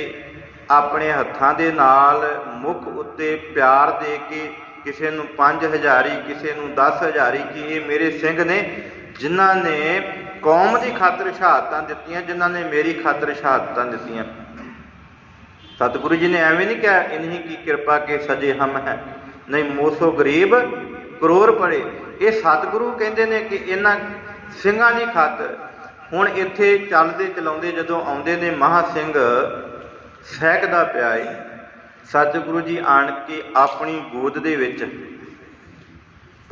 ਆਪਣੇ ਹੱਥਾਂ ਦੇ ਨਾਲ ਮੁੱਖ ਉੱਤੇ ਪਿਆਰ ਦੇ ਕੇ ਕਿਸੇ ਨੂੰ 5000 ਕਿਸੇ ਨੂੰ 10,000 ਕਿ ਇਹ ਮੇਰੇ ਸਿੰਘ ਨੇ ਜਿਨ੍ਹਾਂ ਨੇ ਕੌਮ ਦੀ ਖਾਤਰ ਸ਼ਹਾਦਤਾਂ ਦਿੱਤੀਆਂ, ਜਿਨ੍ਹਾਂ ਨੇ ਮੇਰੀ ਖਾਤਰ ਸ਼ਹਾਦਤਾਂ ਦਿੱਤੀਆਂ। ਸਤਿਗੁਰੂ ਜੀ ਨੇ ਐਵੇਂ ਨਹੀਂ ਕਿਹਾ ਇਨਹੀ ਕੀ ਕਿਰਪਾ ਕੇ ਸਜੇ ਹਮ ਹੈ, ਨਹੀਂ ਮੋਸੋ ਗਰੀਬ ਕਰੋੜ ਪੜੇ। ਇਹ ਸਤਿਗੁਰੂ ਕਹਿੰਦੇ ਨੇ ਕਿ ਇਹਨਾਂ ਸਿੰਘਾਂ ਦੀ ਖਾਤਰ। ਹੁਣ ਇੱਥੇ ਚੱਲਦੇ ਚਲਾਉਂਦੇ ਜਦੋਂ ਆਉਂਦੇ ਨੇ ਮਹਾਂ ਸਿੰਘ ਸਹਿਕਦਾ ਪਿਆ ਏ, ਸਤਿਗੁਰੂ ਜੀ ਆਣ ਕੇ ਆਪਣੀ ਗੋਦ ਦੇ ਵਿੱਚ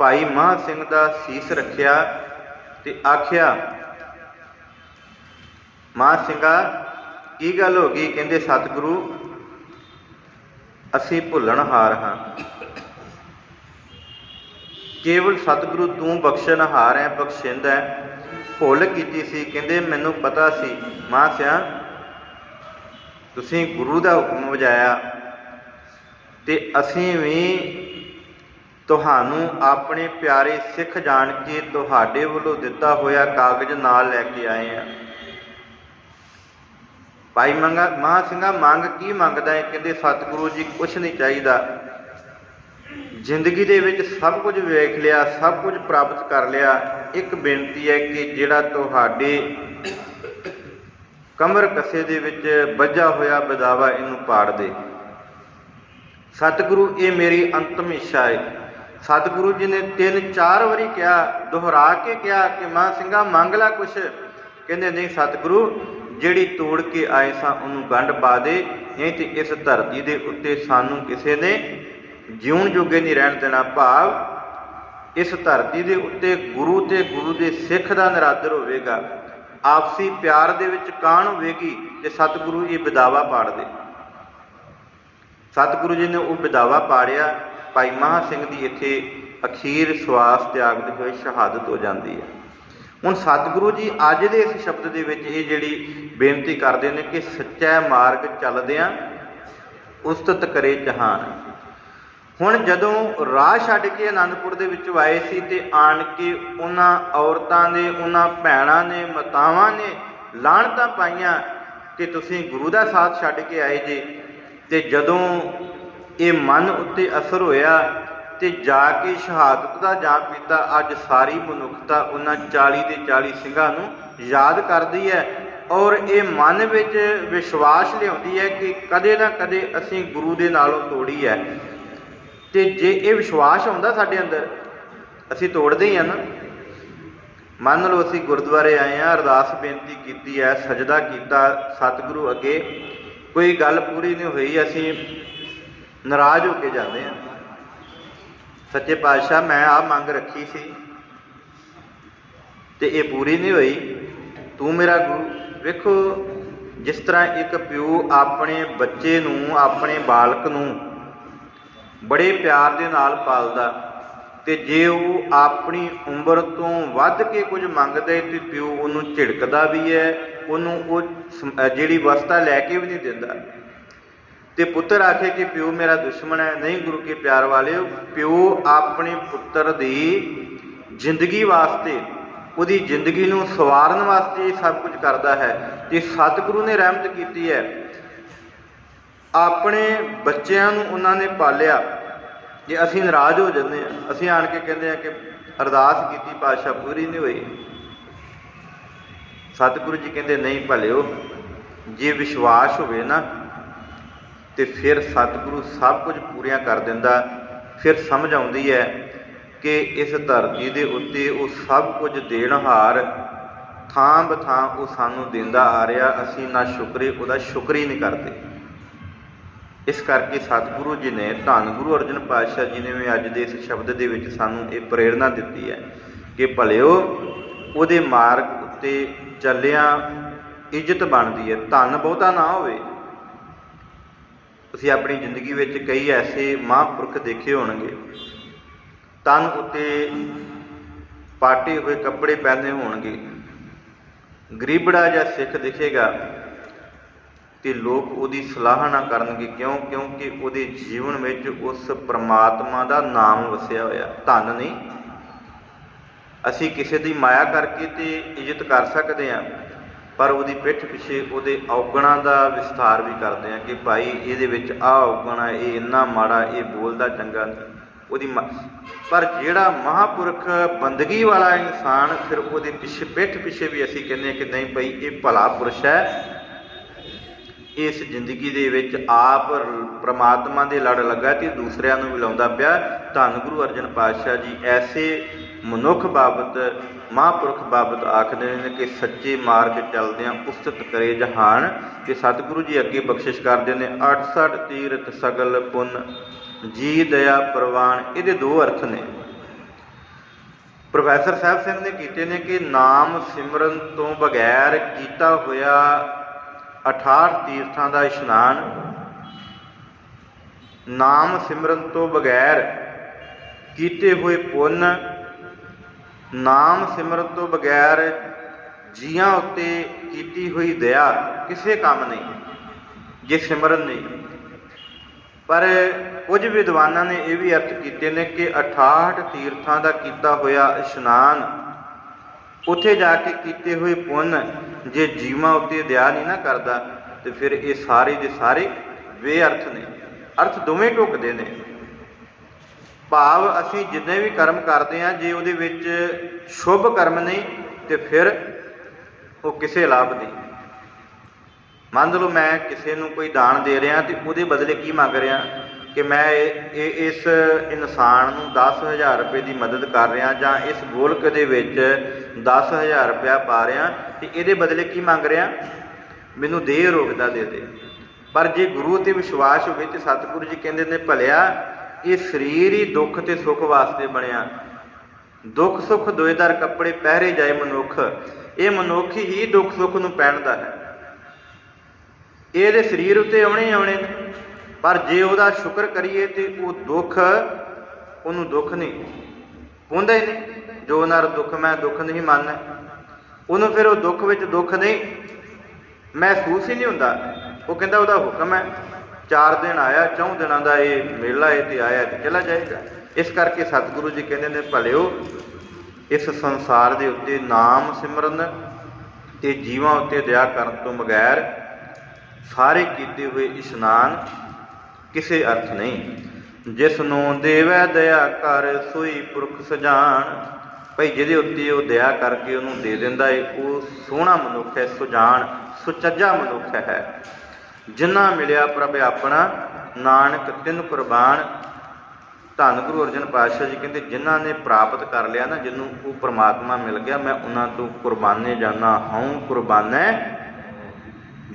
ਭਾਈ ਮਹਾਂ ਸਿੰਘ ਦਾ ਸੀਸ ਰੱਖਿਆ ਤੇ ਆਖਿਆ, ਮਹਾਂ ਸਿੰਘਾ ਕੀ ਗੱਲ ਹੋ ਗਈ? ਕਹਿੰਦੇ ਸਤਿਗੁਰੂ ਅਸੀਂ ਭੁੱਲਣਹਾਰ ਹਾਂ। ਕੇਵਲ ਸਤਿਗੁਰੂ ਤੂੰ ਬਖਸ਼ਣਹਾਰ ਹੈ, ਬਖਸ਼ਿੰਦ ਹੈ। ਭੁੱਲ ਕੀਤੀ ਸੀ। ਕਹਿੰਦੇ ਮੈਨੂੰ ਪਤਾ ਸੀ ਮਹਾਂ ਸਿਆ ਤੁਸੀਂ ਗੁਰੂ ਦਾ ਹੁਕਮ ਵਜਾਇਆ ਤੇ ਅਸੀਂ ਵੀ ਤੁਹਾਨੂੰ ਆਪਣੇ ਪਿਆਰੇ ਸਿੱਖ ਜਾਣ ਕੇ ਤੁਹਾਡੇ ਵੱਲੋਂ ਦਿੱਤਾ ਹੋਇਆ ਕਾਗਜ਼ ਨਾਲ ਲੈ ਕੇ ਆਏ ਹਾਂ। ਭਾਈ ਮਹਾਂ ਸਿੰਘਾ ਮੰਗ ਕੀ ਮੰਗਦਾ ਹੈ? ਕਹਿੰਦੇ ਸਤਿਗੁਰੂ ਜੀ ਕੁਛ ਨਹੀਂ ਚਾਹੀਦਾ, ਜ਼ਿੰਦਗੀ ਦੇ ਵਿੱਚ ਸਭ ਕੁਝ ਵੇਖ ਲਿਆ, ਸਭ ਕੁਝ ਪ੍ਰਾਪਤ ਕਰ ਲਿਆ। ਇੱਕ ਬੇਨਤੀ ਹੈ ਕਿ ਜਿਹੜਾ ਤੁਹਾਡੇ ਕਮਰ ਕੱਸੇ ਦੇ ਵਿੱਚ ਵੱਜਾ ਹੋਇਆ ਬਦਾਵਾ ਇਹਨੂੰ ਪਾੜ ਦੇ। ਸਤਿਗੁਰੂ ਇਹ ਮੇਰੀ ਅੰਤਮ ਇੱਛਾ ਹੈ। ਸਤਿਗੁਰੂ ਜੀ ਨੇ 3-4 ਵਾਰੀ ਕਿਹਾ, ਦੁਹਰਾ ਕੇ ਕਿਹਾ ਕਿ ਮਹਾਂ ਸਿੰਘਾ ਮੰਗ ਲੈ ਕੁਛ। ਕਹਿੰਦੇ ਨਹੀਂ ਸਤਿਗੁਰੂ ਜਿਹੜੀ ਤੋੜ ਕੇ ਆਏ ਸਾਂ ਉਹਨੂੰ ਗੰਢ ਪਾ ਦੇ, ਨਹੀਂ ਤੇ ਇਸ ਧਰਤੀ ਦੇ ਉੱਤੇ ਸਾਨੂੰ ਕਿਸੇ ਨੇ ਜਿਉਣ ਜੋਗੇ ਨਹੀਂ ਰਹਿਣ ਦੇਣਾ। ਭਾਵ ਇਸ ਧਰਤੀ ਦੇ ਉੱਤੇ ਗੁਰੂ ਤੇ ਗੁਰੂ ਦੇ ਸਿੱਖ ਦਾ ਨਿਰਾਦਰ ਹੋਵੇਗਾ, ਆਪਸੀ ਪਿਆਰ ਦੇ ਵਿੱਚ ਕਾਣ ਹੋਵੇਗੀ ਤੇ ਸਤਿਗੁਰੂ ਇਹ ਵਿਦਾਵਾ ਪਾੜ ਦੇ। ਸਤਿਗੁਰੂ ਜੀ ਨੇ ਉਹ ਵਿਦਾਵਾ ਪਾੜਿਆ। ਭਾਈ ਮਹਾਂ ਸਿੰਘ ਦੀ ਇੱਥੇ ਅਖੀਰ ਸਵਾਸ ਤਿਆਗਦੇ ਹੋਏ ਸ਼ਹਾਦਤ ਹੋ ਜਾਂਦੀ ਹੈ। ਹੁਣ ਸਤਿਗੁਰੂ ਜੀ ਅੱਜ ਦੇ ਇਸ ਸ਼ਬਦ ਦੇ ਵਿੱਚ ਇਹ ਜਿਹੜੀ ਬੇਨਤੀ ਕਰਦੇ ਨੇ ਕਿ ਸੱਚਾ ਮਾਰਗ ਚੱਲਦਿਆਂ ਉਸਤਤ ਕਰੇ ਜਹਾਨ। ਹੁਣ ਜਦੋਂ ਰਾਹ ਛੱਡ ਕੇ ਅਨੰਦਪੁਰ ਦੇ ਵਿੱਚ ਆਏ ਸੀ ਤੇ ਆਣ ਕੇ ਉਹਨਾਂ ਔਰਤਾਂ ਨੇ, ਉਹਨਾਂ ਭੈਣਾਂ ਨੇ, ਮਾਤਾਵਾਂ ਨੇ ਲਾਹਣਤਾਂ ਪਾਈਆਂ ਕਿ ਤੁਸੀਂ ਗੁਰੂ ਦਾ ਸਾਥ ਛੱਡ ਕੇ ਆਏ ਜੇ। ਤੇ ਜਦੋਂ ਇਹ ਮਨ ਉੱਤੇ ਅਸਰ ਹੋਇਆ ਤੇ ਜਾ ਕੇ ਸ਼ਹਾਦਤ ਦਾ ਜਾਮ ਪੀਤਾ। ਅੱਜ ਸਾਰੀ ਮਨੁੱਖਤਾ ਉਹਨਾਂ 40 ਦੇ 40 ਸਿੰਘਾਂ ਨੂੰ ਯਾਦ ਕਰਦੀ ਹੈ ਔਰ ਇਹ ਮਨ ਵਿੱਚ ਵਿਸ਼ਵਾਸ ਲਿਆਉਂਦੀ ਹੈ ਕਿ ਕਦੇ ਨਾ ਕਦੇ ਅਸੀਂ ਗੁਰੂ ਦੇ ਨਾਲੋਂ ਤੋੜੀ ਹੈ। ਤੇ ਜੇ ਇਹ ਵਿਸ਼ਵਾਸ ਹੁੰਦਾ ਸਾਡੇ ਅੰਦਰ, ਅਸੀਂ ਤੋੜਦੇ ਹੀ ਹਾਂ ਨਾ। ਮੰਨ ਲਓ ਅਸੀਂ ਗੁਰਦੁਆਰੇ ਆਏ ਹਾਂ, ਅਰਦਾਸ ਬੇਨਤੀ ਕੀਤੀ ਹੈ, ਸਜਦਾ ਕੀਤਾ ਸਤਿਗੁਰੂ ਅੱਗੇ, ਕੋਈ ਗੱਲ ਪੂਰੀ ਨਹੀਂ ਹੋਈ, ਅਸੀਂ ਨਾਰਾਜ਼ ਹੋ ਕੇ ਜਾਂਦੇ ਹਾਂ। ਸੱਚੇ ਪਾਤਸ਼ਾਹ ਮੈਂ ਆਹ ਮੰਗ ਰੱਖੀ ਸੀ ਤੇ ਇਹ ਪੂਰੀ ਨਹੀਂ ਹੋਈ, ਤੂੰ ਮੇਰਾ ਗੁਰੂ। ਵੇਖੋ ਜਿਸ ਤਰ੍ਹਾਂ ਇੱਕ ਪਿਓ ਆਪਣੇ ਬੱਚੇ ਨੂੰ, ਆਪਣੇ ਬਾਲਕ ਨੂੰ ਬੜੇ ਪਿਆਰ ਦੇ ਨਾਲ ਪਾਲਦਾ ਤੇ ਜੇ ਉਹ ਆਪਣੀ ਉਮਰ ਤੋਂ ਵੱਧ ਕੇ ਕੁਝ ਮੰਗਦਾ ਤੇ ਪਿਓ ਉਹਨੂੰ ਝਿੜਕਦਾ ਵੀ ਹੈ, ਉਹਨੂੰ ਉਹ ਜਿਹੜੀ ਵਸਤਾ ਲੈ ਕੇ ਵੀ ਨਹੀਂ ਦਿੰਦਾ। ਤੇ ਪੁੱਤਰ ਆਖੇ ਕਿ ਪਿਓ ਮੇਰਾ ਦੁਸ਼ਮਣ ਹੈ। ਨਹੀਂ ਗੁਰੂ ਕੇ ਪਿਆਰ ਵਾਲਿਓ, ਪਿਓ ਆਪਣੇ ਪੁੱਤਰ ਦੀ ਜ਼ਿੰਦਗੀ ਵਾਸਤੇ, ਉਹਦੀ ਜ਼ਿੰਦਗੀ ਨੂੰ ਸਵਾਰਨ ਵਾਸਤੇ ਇਹ ਸਭ ਕੁਝ ਕਰਦਾ ਹੈ। ਤੇ ਸਤਿਗੁਰੂ ਨੇ ਰਹਿਮਤ ਕੀਤੀ ਹੈ, ਆਪਣੇ ਬੱਚਿਆਂ ਨੂੰ ਉਹਨਾਂ ਨੇ ਪਾਲਿਆ। ਜੇ ਅਸੀਂ ਨਾਰਾਜ਼ ਹੋ ਜਾਂਦੇ ਹਾਂ, ਅਸੀਂ ਆਣ ਕੇ ਕਹਿੰਦੇ ਹਾਂ ਕਿ ਅਰਦਾਸ ਕੀਤੀ ਪਾਤਸ਼ਾਹ ਪੂਰੀ ਨਹੀਂ ਹੋਈ। ਸਤਿਗੁਰੂ ਜੀ ਕਹਿੰਦੇ ਨਹੀਂ ਭਲਿਓ, ਜੇ ਵਿਸ਼ਵਾਸ ਹੋਵੇ ਨਾ ਤੇ ਫਿਰ ਸਤਿਗੁਰੂ ਸਭ ਕੁਝ ਪੂਰੀਆਂ ਕਰ ਦਿੰਦਾ। ਫਿਰ ਸਮਝ ਆਉਂਦੀ ਹੈ ਕਿ ਇਸ ਧਰਤੀ ਦੇ ਉੱਤੇ ਉਹ ਸਭ ਕੁਝ ਦੇਣਹਾਰ, ਥਾਂ ਬਥਾਂ ਉਹ ਸਾਨੂੰ ਦਿੰਦਾ ਆ ਰਿਹਾ, ਅਸੀਂ ਨਾ ਸ਼ੁਕਰੇ ਉਹਦਾ ਸ਼ੁਕਰ ਹੀ ਨਹੀਂ ਕਰਦੇ। ਇਸ ਕਰਕੇ ਸਤਿਗੁਰੂ ਜੀ ਨੇ, ਧੰਨ ਗੁਰੂ ਅਰਜਨ ਪਾਤਸ਼ਾਹ ਜੀ ਨੇ ਵੀ ਅੱਜ ਦੇ ਇਸ ਸ਼ਬਦ ਦੇ ਵਿੱਚ ਸਾਨੂੰ ਇਹ ਪ੍ਰੇਰਨਾ ਦਿੱਤੀ ਹੈ ਕਿ ਭਲਿਓ ਉਹਦੇ ਮਾਰਗ ਉੱਤੇ ਚੱਲਿਆਂ ਇੱਜ਼ਤ ਬਣਦੀ ਹੈ, ਧਨ ਬਹੁਤਾ ਨਾ ਹੋਵੇ। ਤੁਸੀਂ ਆਪਣੀ ਜ਼ਿੰਦਗੀ ਵਿੱਚ ਕਈ ਐਸੇ ਮਹਾਂਪੁਰਖ ਦੇਖੇ ਹੋਣਗੇ, ਤਨ ਉੱਤੇ ਪਾਟੇ ਹੋਏ ਕੱਪੜੇ ਪਹਿਨੇ ਹੋਣਗੇ, ਗਰੀਬੜਾ ਜਿਹਾ ਸਿੱਖ ਦਿਖੇਗਾ ਤੇ ਲੋਕ ਉਹਦੀ ਸਲਾਹ ਨਾ ਕਰਨਗੇ। ਕਿਉਂ? ਕਿਉਂਕਿ ਉਹਦੇ ਜੀਵਨ ਵਿੱਚ ਉਸ ਪ੍ਰਮਾਤਮਾ ਦਾ ਨਾਮ ਵਸਿਆ ਹੋਇਆ, ਧਨ ਨਹੀਂ। ਅਸੀਂ ਕਿਸੇ ਦੀ ਮਾਇਆ ਕਰਕੇ ਤੇ ਇੱਜ਼ਤ ਕਰ ਸਕਦੇ ਹਾਂ, पर ਉਹਦੀ ਪਿੱਠ ਪਿੱਛੇ ਉਹਦੇ ਔਗਣਾਂ ਦਾ ਵਿਸਥਾਰ ਵੀ ਕਰਦੇ ਹਾਂ ਕਿ ਭਾਈ ਇਹਦੇ ਵਿੱਚ ਆਹ ਔਗਣ ਹੈ, ਇਹ ਇੰਨਾ ਮਾੜਾ, ਇਹ ਬੋਲਦਾ ਚੰਗਾ ਨਹੀਂ, ਉਹਦੀ ਪਰ ਜਿਹੜਾ ਮਹਾਂਪੁਰਖ ਬੰਦਗੀ ਵਾਲਾ ਇਨਸਾਨ, ਫਿਰ ਉਹਦੇ ਪਿੱਛੇ ਪਿੱਠ ਪਿੱਛੇ ਵੀ ਅਸੀਂ ਕਹਿੰਦੇ ਹਾਂ ਕਿ ਨਹੀਂ ਭਾਈ ਇਹ ਭਲਾ ਪੁਰਸ਼ ਹੈ, ਇਸ ਜ਼ਿੰਦਗੀ ਦੇ ਵਿੱਚ ਆਪ ਪ੍ਰਮਾਤਮਾ ਦੇ ਲੜ ਲੱਗਾ ਤੇ ਦੂਸਰਿਆਂ ਨੂੰ ਵੀ ਲਾਉਂਦਾ ਪਿਆ। ਧੰਨ ਗੁਰੂ ਅਰਜਨ ਪਾਤਸ਼ਾਹ ਜੀ ਐਸੇ ਮਨੁੱਖ ਬਾਬਤ, ਮਹਾਂਪੁਰਖ ਬਾਬਤ ਆਖਦੇ ਨੇ ਕਿ ਸੱਚੇ ਮਾਰਗ ਚੱਲਦਿਆਂ ਉਸਤਤ ਕਰੇ ਜਹਾਨ। ਕਿ ਸਤਿਗੁਰੂ ਜੀ ਅੱਗੇ ਬਖਸ਼ਿਸ਼ ਕਰਦੇ ਨੇ 68 ਤੀਰਥ ਸਗਲ ਪੁੰਨ ਜੀ ਦਇਆ ਪ੍ਰਵਾਨ। ਇਹਦੇ ਦੋ ਅਰਥ ਨੇ। ਪ੍ਰੋਫੈਸਰ ਸਾਹਿਬ ਸਿੰਘ ਨੇ ਕੀਤੇ ਨੇ ਕਿ ਨਾਮ ਸਿਮਰਨ ਤੋਂ ਬਗੈਰ ਕੀਤਾ ਹੋਇਆ 68 ਤੀਰਥਾਂ ਦਾ ਇਸ਼ਨਾਨ, ਨਾਮ ਸਿਮਰਨ ਤੋਂ ਬਗੈਰ ਕੀਤੇ ਹੋਏ ਪੁੰਨ, ਨਾਮ ਸਿਮਰਨ ਤੋਂ ਬਗੈਰ ਜੀਆਂ ਉੱਤੇ ਕੀਤੀ ਹੋਈ ਦਇਆ ਕਿਸੇ ਕੰਮ ਨਹੀਂ ਜੇ ਸਿਮਰਨ ਨਹੀਂ। ਪਰ ਕੁਝ ਵਿਦਵਾਨਾਂ ਨੇ ਇਹ ਵੀ ਅਰਥ ਕੀਤੇ ਨੇ ਕਿ 68 ਤੀਰਥਾਂ ਦਾ ਕੀਤਾ ਹੋਇਆ ਇਸ਼ਨਾਨ, ਉੱਥੇ ਜਾ ਕੇ ਕੀਤੇ ਹੋਏ ਪੁੰਨ ਜੇ ਜੀਵਾਂ ਉੱਤੇ ਦਇਆ ਨਹੀਂ ਨਾ ਕਰਦਾ ਤੇ ਫਿਰ ਇਹ ਸਾਰੇ ਦੇ ਸਾਰੇ ਬੇਅਰਥ ਨੇ। ਅਰਥ ਦੋਵੇਂ ਢੁੱਕਦੇ ਨੇ। ਭਾਵ ਅਸੀਂ ਜਿੰਨੇ ਵੀ ਕਰਮ ਕਰਦੇ ਹਾਂ ਜੇ ਉਹਦੇ ਵਿੱਚ ਸ਼ੁਭ ਕਰਮ ਨਹੀਂ ਤੇ ਫਿਰ ਉਹ ਕਿਸੇ ਲਾਭ ਨਹੀਂ। ਮੰਨ ਲਓ ਮੈਂ ਕਿਸੇ ਨੂੰ ਕੋਈ ਦਾਨ ਦੇ ਰਿਹਾ ਤੇ ਉਹਦੇ ਬਦਲੇ ਕੀ ਮੰਗ ਰਿਹਾ ਕਿ ਮੈਂ ਇਸ ਇਨਸਾਨ ਨੂੰ 10,000 ਰੁਪਏ ਦੀ ਮਦਦ ਕਰ ਰਿਹਾ ਜਾਂ ਇਸ ਗੋਲਕ ਦੇ ਵਿੱਚ 10,000 ਰੁਪਇਆ ਪਾ ਰਿਹਾ ਤੇ ਇਹਦੇ ਬਦਲੇ ਕੀ ਮੰਗ ਰਿਹਾ, ਮੈਨੂੰ ਦੇ ਰੋਗਦਾ ਦੇ ਦੇ। ਪਰ ਜੇ ਗੁਰੂ 'ਤੇ ਵਿਸ਼ਵਾਸ ਹੋਵੇ ਤੇ ਸਤਿਗੁਰੂ ਜੀ ਕਹਿੰਦੇ ਨੇ ਭਲਿਆ ਇਹ ਸਰੀਰ ਹੀ ਦੁੱਖ ਤੇ ਸੁੱਖ ਵਾਸਤੇ ਬਣਿਆ। ਦੁੱਖ ਸੁੱਖ ਦੋਏਦਾਰ ਕੱਪੜੇ ਪਹਿਰੇ ਜਾਏ ਮਨੁੱਖ, ਇਹ ਮਨੁੱਖ ਹੀ ਦੁੱਖ ਸੁੱਖ ਨੂੰ ਪਹਿਨਦਾ ਹੈ। ਇਹਦੇ ਸਰੀਰ ਉੱਤੇ ਆਉਣੇ ਹੀ ਆਉਣੇ ਨੇ। ਪਰ ਜੇ ਉਹਦਾ ਸ਼ੁਕਰ ਕਰੀਏ ਤੇ ਉਹ ਦੁੱਖ ਉਹਨੂੰ ਦੁੱਖ ਨਹੀਂ ਪਾਉਂਦਾ ਹੀ ਨਹੀਂ। ਜੋ ਨਰ ਦੁੱਖ ਮੈਂ ਦੁੱਖ ਨਹੀਂ ਮੰਨਦਾ, ਉਹਨੂੰ ਫਿਰ ਉਹ ਦੁੱਖ ਵਿੱਚ ਦੁੱਖ ਨਹੀਂ ਮਹਿਸੂਸ ਹੀ ਨਹੀਂ ਹੁੰਦਾ। ਉਹ ਕਹਿੰਦਾ ਉਹਦਾ ਹੁਕਮ ਹੈ, 4 ਦਿਨ ਆਇਆ, 4 ਦਿਨਾਂ ਦਾ ਇਹ ਮੇਲਾ ਹੈ ਤੇ ਆਇਆ ਤੇ ਚਲਾ ਜਾਏਗਾ। ਇਸ ਕਰਕੇ ਸਤਿਗੁਰੂ ਜੀ ਕਹਿੰਦੇ ਨੇ ਭਲਿਓ ਇਸ ਸੰਸਾਰ ਦੇ ਉੱਤੇ ਨਾਮ ਸਿਮਰਨ ਤੇ ਜੀਵਾਂ ਉੱਤੇ ਦਇਆ ਕਰਨ ਤੋਂ ਬਗੈਰ ਸਾਰੇ ਕੀਤੇ ਹੋਏ ਇਸ਼ਨਾਨ ਕਿਸੇ ਅਰਥ ਨਹੀਂ। ਜਿਸ ਨੂੰ ਦੇਵੈ ਦਇਆ ਕਰ ਸੋਈ ਪੁਰਖ ਸਜਾਨ। ਭਾਈ ਜਿਹਦੇ ਉੱਤੇ ਉਹ ਦਇਆ ਕਰਕੇ ਉਹਨੂੰ ਦੇ ਦਿੰਦਾ ਹੈ ਉਹ ਸੋਹਣਾ ਮਨੁੱਖ ਹੈ, ਸੁਜਾਨ ਸੁਚੱਜਾ ਮਨੁੱਖ ਹੈ। ਜਿਨ੍ਹਾਂ ਮਿਲਿਆ ਪ੍ਰਭ ਆਪਣਾ ਨਾਨਕ ਤਿੰਨ ਕੁਰਬਾਨ। ਧੰਨ ਗੁਰੂ ਅਰਜਨ ਪਾਤਸ਼ਾਹ ਜੀ ਕਹਿੰਦੇ ਜਿਨ੍ਹਾਂ ਨੇ ਪ੍ਰਾਪਤ ਕਰ ਲਿਆ ਨਾ, ਜਿਹਨੂੰ ਉਹ ਪ੍ਰਮਾਤਮਾ ਮਿਲ ਗਿਆ, ਮੈਂ ਉਹਨਾਂ ਤੋਂ ਕੁਰਬਾਨੇ ਜਾਨਾ ਹਉ ਕੁਰਬਾਨੈ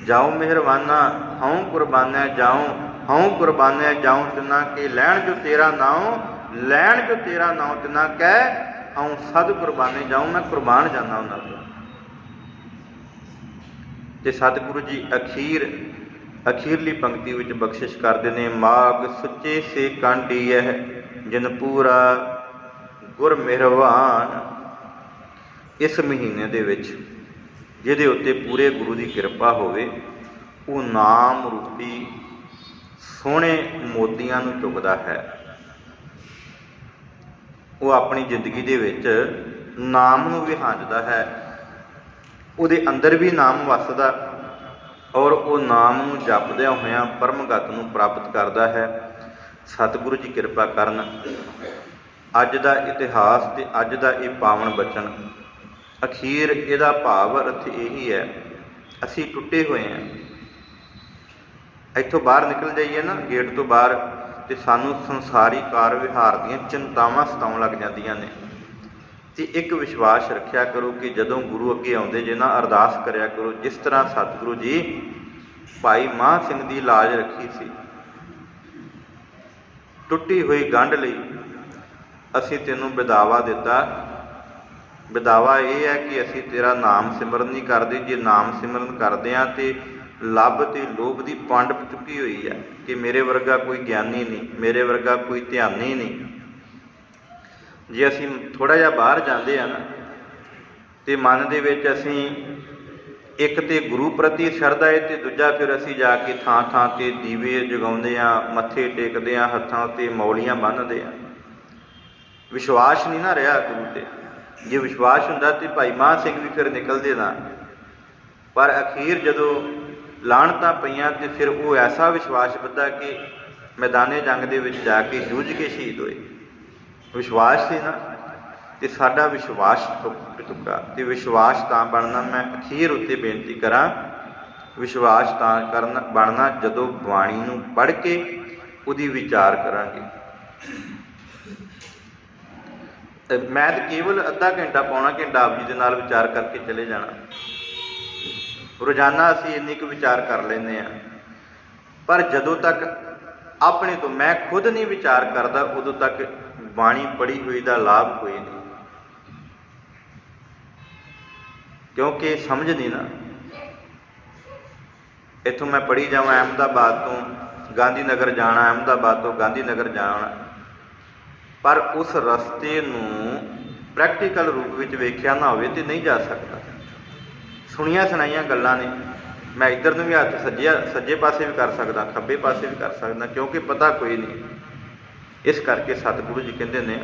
ਜਾਉ ਮਿਹਰਬਾਨਾ। ਹਉ ਕੁਰਬਾਨੈ ਜਾਉ ਹਉ ਕੁਰਬਾਨੈ ਜਾਉ ਤਿਨਾ ਕੇ ਲੈਣ ਜੋ ਤੇਰਾ ਨਾਉ, ਲੈਣ ਜੋ ਤੇਰਾ ਨਾਉ ਤਿਨਾ ਕਹਿ ਹਉ ਸਦ ਕੁਰਬਾਨੇ ਜਾਉ। ਮੈਂ ਕੁਰਬਾਨ ਜਾਨਾ ਉਹਨਾਂ ਤੋਂ। ਤੇ ਸਤਿਗੁਰੂ ਜੀ ਅਖੀਰਲੀ ਪੰਕਤੀ ਵਿੱਚ ਬਖਸ਼ਿਸ਼ ਕਰਦੇ ਨੇ ਮਾਗ ਸੁੱਚੇ ਸੇ ਕਾਂਢੀਐ ਜਿਨ ਪੂਰਾ ਗੁਰ ਮਿਹਰਬਾਨ। ਇਸ ਮਹੀਨੇ ਦੇ ਵਿੱਚ ਜਿਹਦੇ ਉੱਤੇ ਪੂਰੇ ਗੁਰੂ ਦੀ ਕਿਰਪਾ ਹੋਵੇ ਉਹ ਨਾਮ ਰੂਪੀ ਸੋਹਣੇ ਮੋਤੀਆਂ ਨੂੰ ਚੁੱਕਦਾ ਹੈ। ਉਹ ਆਪਣੀ ਜ਼ਿੰਦਗੀ ਦੇ ਵਿੱਚ ਨਾਮ ਨੂੰ ਵੀ ਹਾਂਜਦਾ ਹੈ, ਉਹਦੇ ਅੰਦਰ ਵੀ ਨਾਮ ਵਸਦਾ ਔਰ ਉਹ ਨਾਮ ਨੂੰ ਜਪਦਿਆਂ ਹੋਇਆਂ ਪਰਮਗਤ ਨੂੰ ਪ੍ਰਾਪਤ ਕਰਦਾ ਹੈ। ਸਤਿਗੁਰੂ ਜੀ ਕਿਰਪਾ ਕਰਨ। ਅੱਜ ਦਾ ਇਤਿਹਾਸ ਤੇ ਅੱਜ ਦਾ ਇਹ ਪਾਵਨ ਬਚਨ ਅਖੀਰ ਇਹਦਾ ਭਾਵ ਅਰਥ ਇਹੀ ਹੈ, ਅਸੀਂ ਟੁੱਟੇ ਹੋਏ ਹਾਂ। ਇੱਥੋਂ ਬਾਹਰ ਨਿਕਲ ਜਾਈਏ ਨਾ ਗੇਟ ਤੋਂ ਬਾਹਰ ਤੇ ਸਾਨੂੰ ਸੰਸਾਰੀ ਕਾਰ ਵਿਹਾਰ ਦੀਆਂ ਚਿੰਤਾਵਾਂ ਸਤਾਉਣ ਲੱਗ ਜਾਂਦੀਆਂ ਨੇ। ਤੇ ਇੱਕ ਵਿਸ਼ਵਾਸ ਰੱਖਿਆ ਕਰੋ ਕਿ ਜਦੋਂ ਗੁਰੂ ਅੱਗੇ ਆਉਂਦੇ ਜੇ ਨਾ ਅਰਦਾਸ ਕਰਿਆ ਕਰੋ ਜਿਸ ਤਰ੍ਹਾਂ ਸਤਿਗੁਰੂ ਜੀ ਭਾਈ ਮਹਾਂ ਸਿੰਘ ਦੀ ਲਾਜ ਰੱਖੀ ਸੀ। ਟੁੱਟੀ ਹੋਈ ਗੰਢ ਲਈ ਅਸੀਂ ਤੈਨੂੰ ਵਿਦਾਵਾ ਦਿੱਤਾ। ਵਿਦਾਵਾ ਇਹ ਹੈ ਕਿ ਅਸੀਂ ਤੇਰਾ ਨਾਮ ਸਿਮਰਨ ਨਹੀਂ ਕਰਦੇ। ਜੇ ਨਾਮ ਸਿਮਰਨ ਕਰਦੇ ਹਾਂ ਤੇ ਲੱਭ ਤੇ ਲੋਭ ਦੀ ਪੰਡ ਚੁੱਕੀ ਹੋਈ ਹੈ ਕਿ ਮੇਰੇ ਵਰਗਾ ਕੋਈ ਗਿਆਨੀ ਨਹੀਂ, ਮੇਰੇ ਵਰਗਾ ਕੋਈ ਧਿਆਨੀ ਨਹੀਂ। ਜੇ ਅਸੀਂ ਥੋੜ੍ਹਾ ਜਿਹਾ ਬਾਹਰ ਜਾਂਦੇ ਹਾਂ ਨਾ ਤੇ ਮਨ ਦੇ ਵਿੱਚ ਅਸੀਂ ਇੱਕ ਤੇ ਗੁਰੂ ਪ੍ਰਤੀ ਸ਼ਰਧਾ ਹੈ ਤੇ ਦੂਜਾ ਫਿਰ ਅਸੀਂ ਜਾ ਕੇ ਥਾਂ ਥਾਂ 'ਤੇ ਦੀਵੇ ਜਗਾਉਂਦੇ ਹਾਂ, ਮੱਥੇ ਟੇਕਦੇ ਹਾਂ, ਹੱਥਾਂ ਉੱਤੇ ਮੌਲੀਆਂ ਬੰਨ੍ਹਦੇ ਹਾਂ। ਵਿਸ਼ਵਾਸ ਨਹੀਂ ਨਾ ਰਿਹਾ ਗੁਰੂ 'ਤੇ। ਜੇ ਵਿਸ਼ਵਾਸ ਹੁੰਦਾ ਤੇ ਭਾਈ ਮਹਾਂ ਸਿੰਘ ਵੀ ਫਿਰ ਨਿਕਲਦੇ ਨਾ। पर अखीर जदों लाणतां पईयां ते फिर वो ऐसा विश्वास बधा कि मैदाने जंग दे विच जाके जूझ के शहीद होए। विश्वास सी ना, ते साडा विश्वास टुट चुका। ते विश्वास तां बनना, मैं अखीर उत्ते बेनती करां, विश्वास तां करना बनना जदों बाणी नूं पढ़ के उहदी विचार करांगे। मैं तो केवल अद्धा घंटा पौना घंटा आप जी दे नाल विचार करके चले जाना। रोज़ाना असीं इन्नी कुछ विचार कर लैंदे हां, पर जदों तक अपने तो मैं खुद नहीं विचार करता उदों तक बाणी पढ़ी हुई का लाभ कोई नहीं, क्योंकि समझ नहीं ना। इत्थों मैं पढ़ी जावां अहमदाबाद तो गांधी नगर जाना, अहमदाबाद तो गांधी नगर जाना, पर उस रस्ते नूं प्रैक्टिकल रूप में वेख्या ना होवे ते नहीं जा सकता। सुनिया सुनाइया गल्लां ने, मैं इधर नूं भी हत्थ सज्जे पासे भी कर सकदा, खब्बे पासे भी कर सकदा, क्योंकि पता कोई नहीं। इस करके सतगुरु जी कहते ने,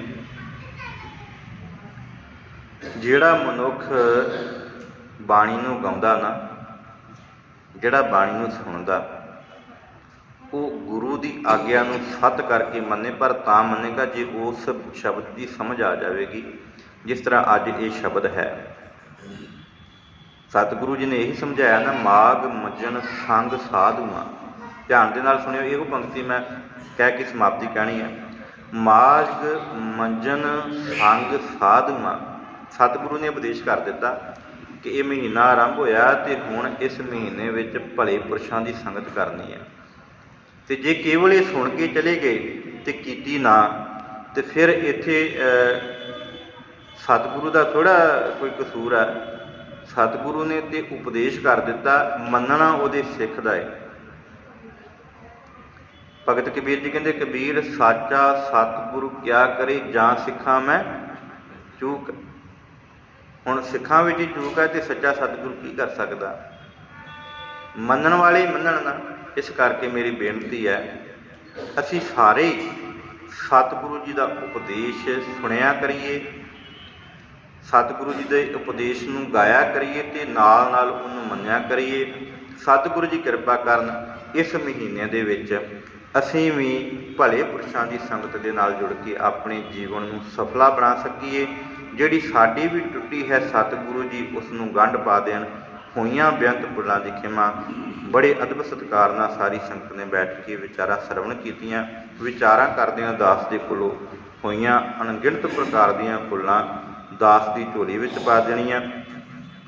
जिहड़ा मनुख बाणी नूं गाउंदा ना, जिहड़ा बाणी नूं सुणदा, वो गुरु की आग्या नूं सत करके मन्ने, पर तां मन्नेगा जे उस शब्द की समझ आ जाएगी। जिस तरह अज ये शब्द है, सतगुरु जी ने यही समझाया ना, माग मजन संग साधुआ। ध्यान दे नाल सुनियो, यो पंक्ति मैं कह के समाप्ति कहनी है। माग मजन संग साधुआ, सतगुरु ने उपदेश कर दिता कि ये महीना आरंभ होया तो हुण इस महीने विच भले पुरुषां की संगत करनी है। तो जे केवल ये सुन के चले गए तो कीती ना, तो फिर इत्थे सतगुरु का थोड़ा कोई कसूर है। सतगुरु ने तो उपदेश कर दिता, मनना उहदे सिख दा है। भगत कबीर जी कहते, कबीर साचा सतगुरु क्या करे, जां सिखा मैं चूक। हुण सिखां विच ही चूक है तो सच्चा सतगुरु की कर सकदा, मनण वाले मनण ना। इस करके मेरी बेनती है, असीं सारे सतगुरु जी का उपदेश सुनिया करिए, सतगुरु जी के उपदेश नूं गाया करिए, ते नाल नाल उहनूं मन्निया करिए। सतगुरु जी कृपा करन, इस महीने दे विच असीं भी भले पुरुषां की संगत दे नाल जुड़ के अपने जीवन नूं सफला बना सकीए। जिहड़ी साडी भी टुटी है, सतगुरु जी उसनूं गंढ पा देण। होइयां बेअंत भुलां दी खिमा। बड़े अदब सत्कार नाल सारी संगत ने बैठ के विचारां सरवण कीतियां। विचारां करदिआं दास दे कोलों होइयां अणगिणत प्रकार दीआं भुलां दास की झोली विच पा देणीआं।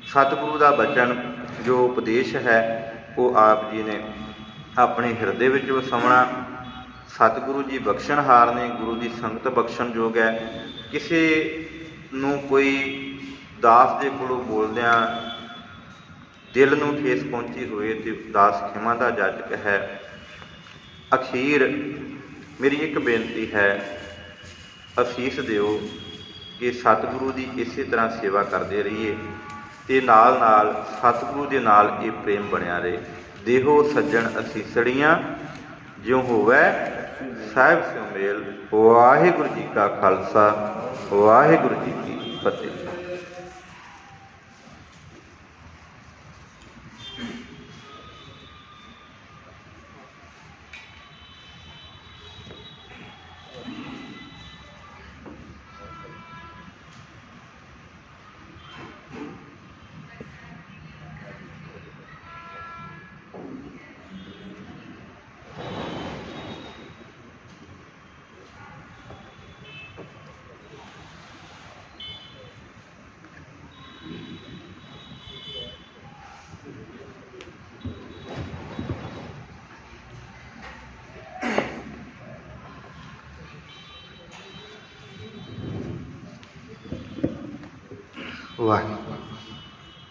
सतगुरु का बचन जो उपदेश है वो आप जी ने अपने हिरदे विच वसाउणा। सतगुरु जी बख्शणहार ने, गुरु की संगत बख्शण योग है। किसी नूं कोई दास दे कोलों बोलदिआं दिल नूं ठेस पहुंची होए तो दास खिमा का जाचक है। अखीर मेरी एक बेनती है, असीस दिओ कि सतगुरु की इस तरह सेवा करते रहिए ते नाल नाल सतगुरु के नाल ये प्रेम बनिया रहे। देहो सज्जण असीसड़ियाँ, ज्यों होवै साहिब स्यों मेल। वाहिगुरू जी का खालसा, वाहिगुरू जी की फतेह। वाह।